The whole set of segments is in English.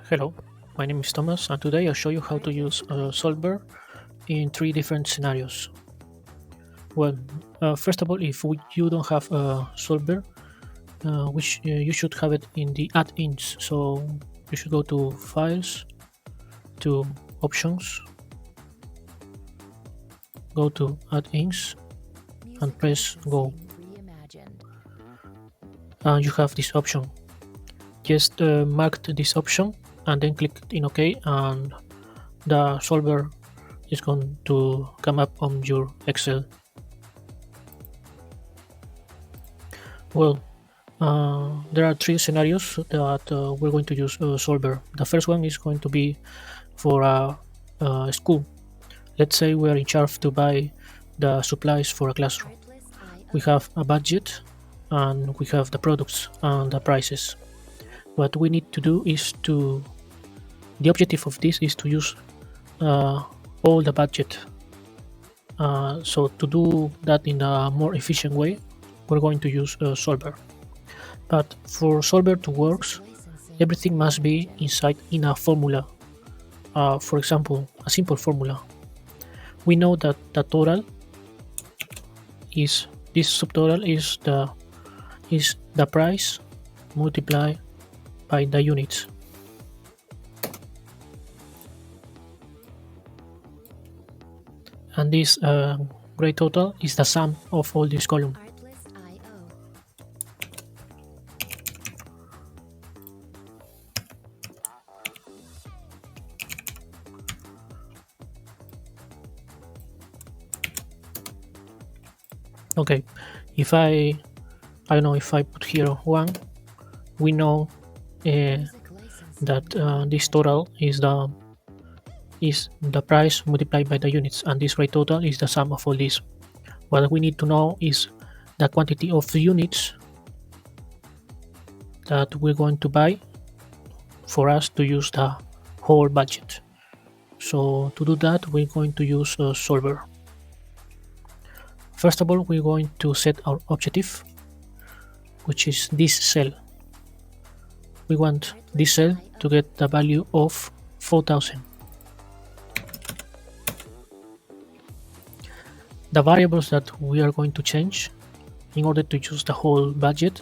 Hello, my name is Thomas, and today I'll show you how to use Solver in three different scenarios. Well, first of all, if you don't have Solver, which you should have it in the add-ins. So you should go to Files, to Options, go to Add-ins, and press Go. And you have this option. Just mark this option and then click in OK, and the solver is going to come up on your Excel. Well, there are three scenarios that we're going to use solver. The first one is going to be for a school. Let's say we are in charge to buy the supplies for a classroom. We have a budget and we have the products and the prices. What we need to do is the objective of this is to use all the budget. So to do that in a more efficient way, we're going to use Solver. But for Solver to work, everything must be inside in a formula. For example, a simple formula. We know that the total is this subtotal is the price multiplied by the units. And this great total is the sum of all these columns. Okay, if I don't know, if I put here 1, we know that this total is the price multiplied by the units, and this great total is the sum of all these. What we need to know is the quantity of units that we're going to buy for us to use the whole budget. So to do that, we're going to use a solver. First of all, we're going to set our objective, which is this cell. We want this cell to get the value of 4,000. The variables that we are going to change in order to use the whole budget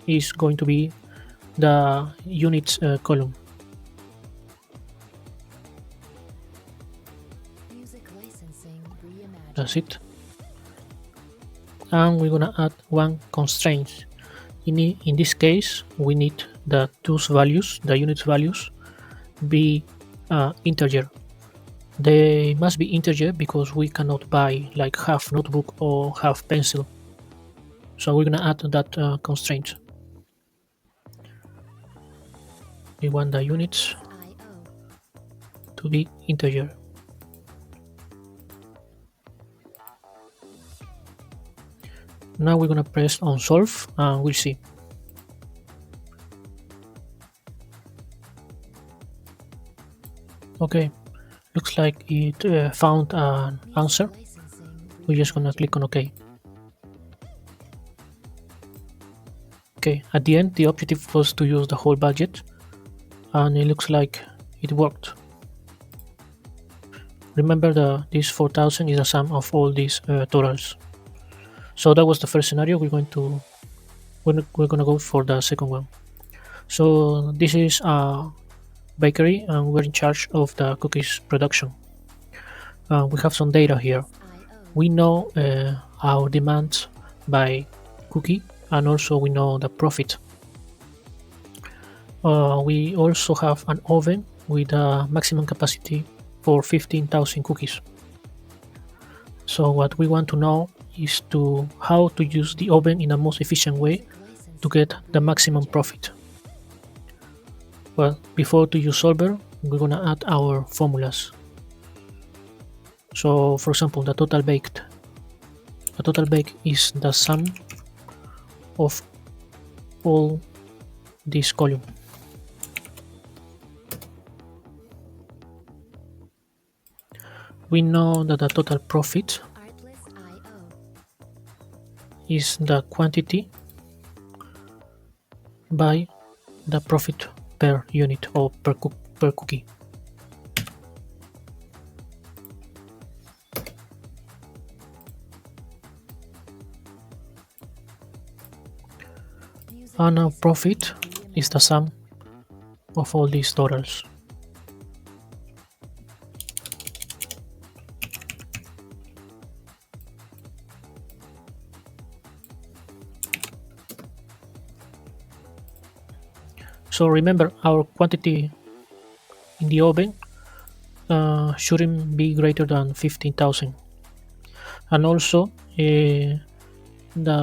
is going to be the units column. That's it. And we're gonna add one constraint. In this case, we need the tools values, the units values, be integer. They must be integer because we cannot buy like half notebook or half pencil. So we're gonna add that constraint. We want the units to be integer. Now we're gonna press on solve and we'll see. Okay, looks like it found an answer. We're just gonna click on OK. Okay, at the end the objective was to use the whole budget, and it looks like it worked. Remember this 4,000 is the sum of all these totals. So that was the first scenario. We're gonna go for the second one. So this is a bakery and we're in charge of the cookies production. We have some data here. We know our demand by cookie, and also we know the profit. We also have an oven with a maximum capacity for 15,000 cookies. So what we want to know is how to use the oven in the most efficient way to get the maximum profit. Well, before to use solver, we're gonna add our formulas. So for example, the total baked is the sum of all this column. We know that the total profit is the quantity by the profit per unit or per cookie. And our profit is the sum of all these totals. So remember, our quantity in the oven shouldn't be greater than 15,000, and also the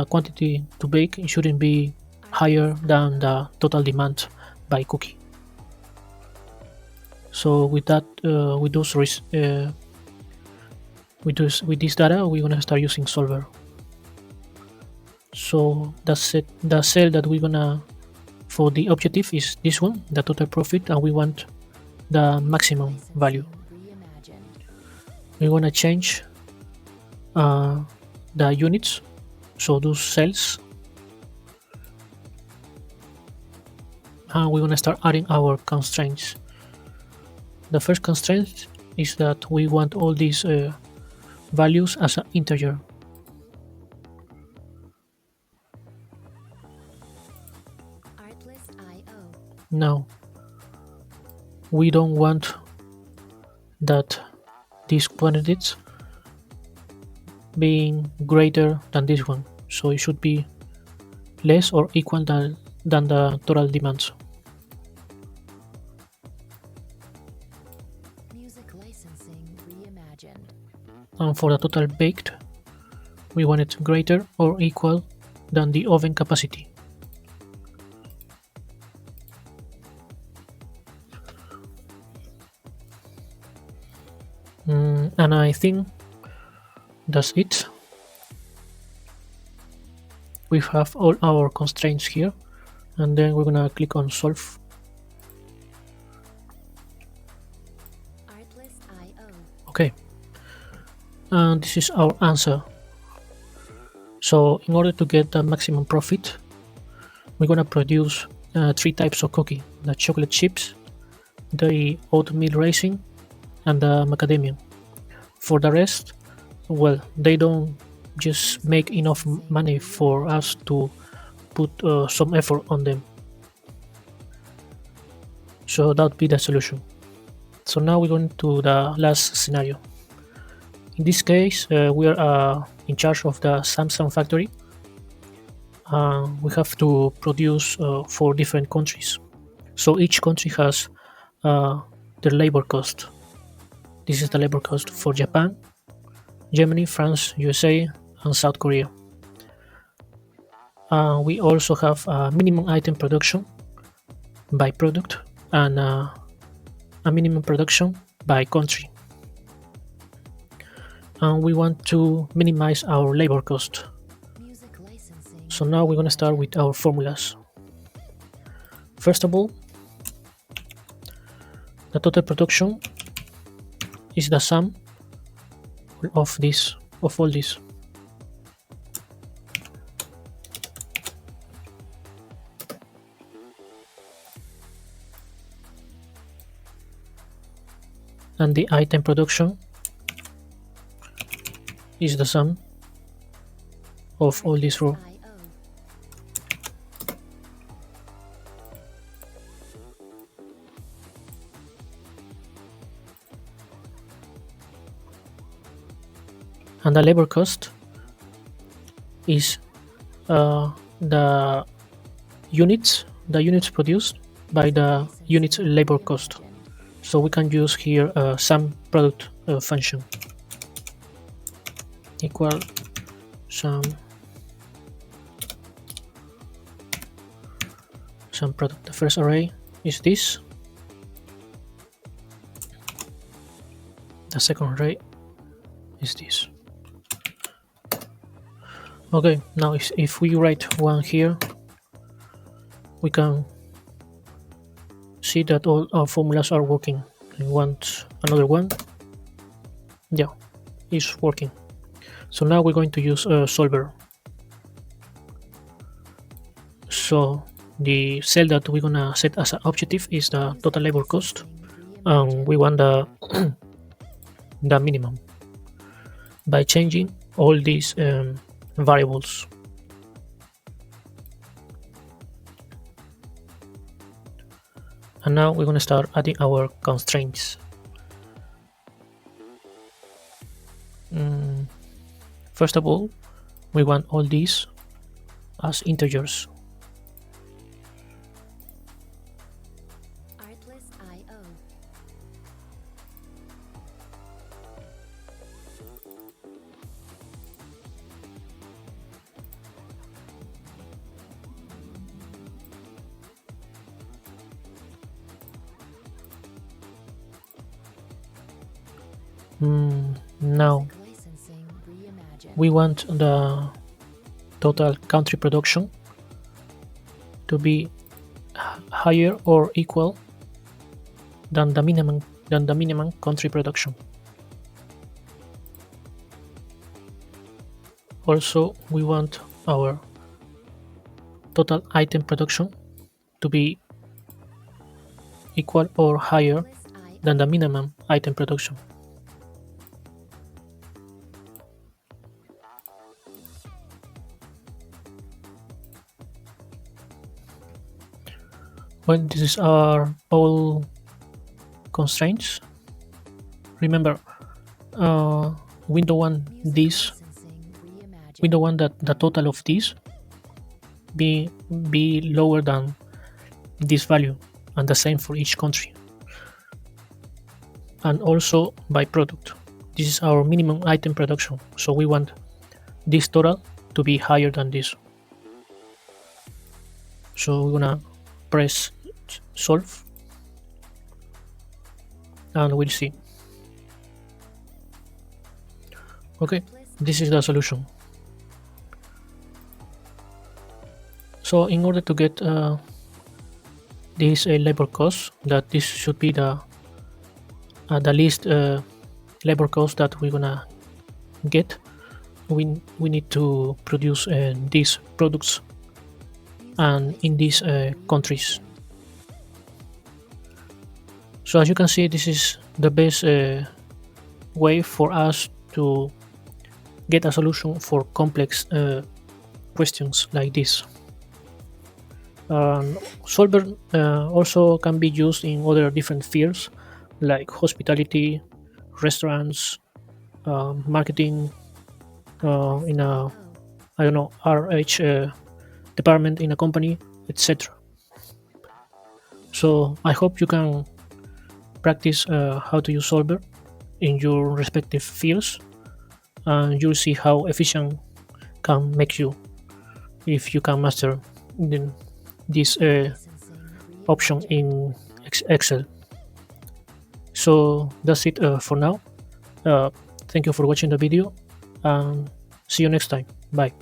quantity to bake shouldn't be higher than the total demand by cookie. So with that, with this data, we're gonna start using Solver. So that's it. The cell that we're gonna for the objective is this one, the total profit, and we want the maximum value. We want to change the units, so those cells, and we're going to start adding our constraints. The first constraint is that we want all these values as an integer. Now we don't want that these quantities being greater than this one, so it should be less or equal than the total demands. Music licensing reimagined. And for the total baked, we want it greater or equal than the oven capacity. And I think that's it. We have all our constraints here, and then we're gonna click on solve. Okay, and this is our answer. So in order to get the maximum profit, we're gonna produce 3 types of cookie: the chocolate chips, the oatmeal raisin, and the macadamia. For the rest, well, they don't just make enough money for us to put some effort on them. So that would be the solution. So now we're going to the last scenario. In this case, we are in charge of the Samsung factory. We have to produce for different countries. So each country has their labor cost. This is the labor cost for Japan, Germany, France, USA, and South Korea. We also have minimum item production by product and a minimum production by country. And we want to minimize our labor cost. So now we're going to start with our formulas. First of all, the total production is the sum of all this. And the item production is the sum of all this row. And the labor cost is the units produced by the units labor cost. So we can use here sum product function equal sum product. The first array is this. The second array is this. Okay, now if we write one here, we can see that all our formulas are working. We want another one. Yeah, it's working. So now we're going to use Solver. So the cell that we're gonna set as an objective is the total labor cost, and we want the minimum by changing all these variables. And now we're going to start adding our constraints. First of all, we want all these as integers. Artlist.io. Now Licensing reimagined. we want the total country production to be higher or equal than the minimum country production. Also, we want our total item production to be equal or higher Artlist.io. than the minimum item production. Well, this is our all constraints. Remember, window one this, Licensing reimagined. window one that the total of this be lower than this value, and the same for each country. And also by product, this is our minimum item production, so we want this total to be higher than this. So we're gonna press solve and we'll see. Okay, this is the solution. So in order to get this labor cost, that this should be the least labor cost that we're gonna get, we need to produce these products and in these countries. So as you can see, this is the best way for us to get a solution for complex questions like this. Solver also can be used in other different fields like hospitality, restaurants, marketing, in a I don't know RH department in a company, etc. So I hope you can practice how to use Solver in your respective fields, and you'll see how efficient can make you if you can master this Licensing option in Excel. So that's it for now. Thank you for watching the video, and see you next time. Bye.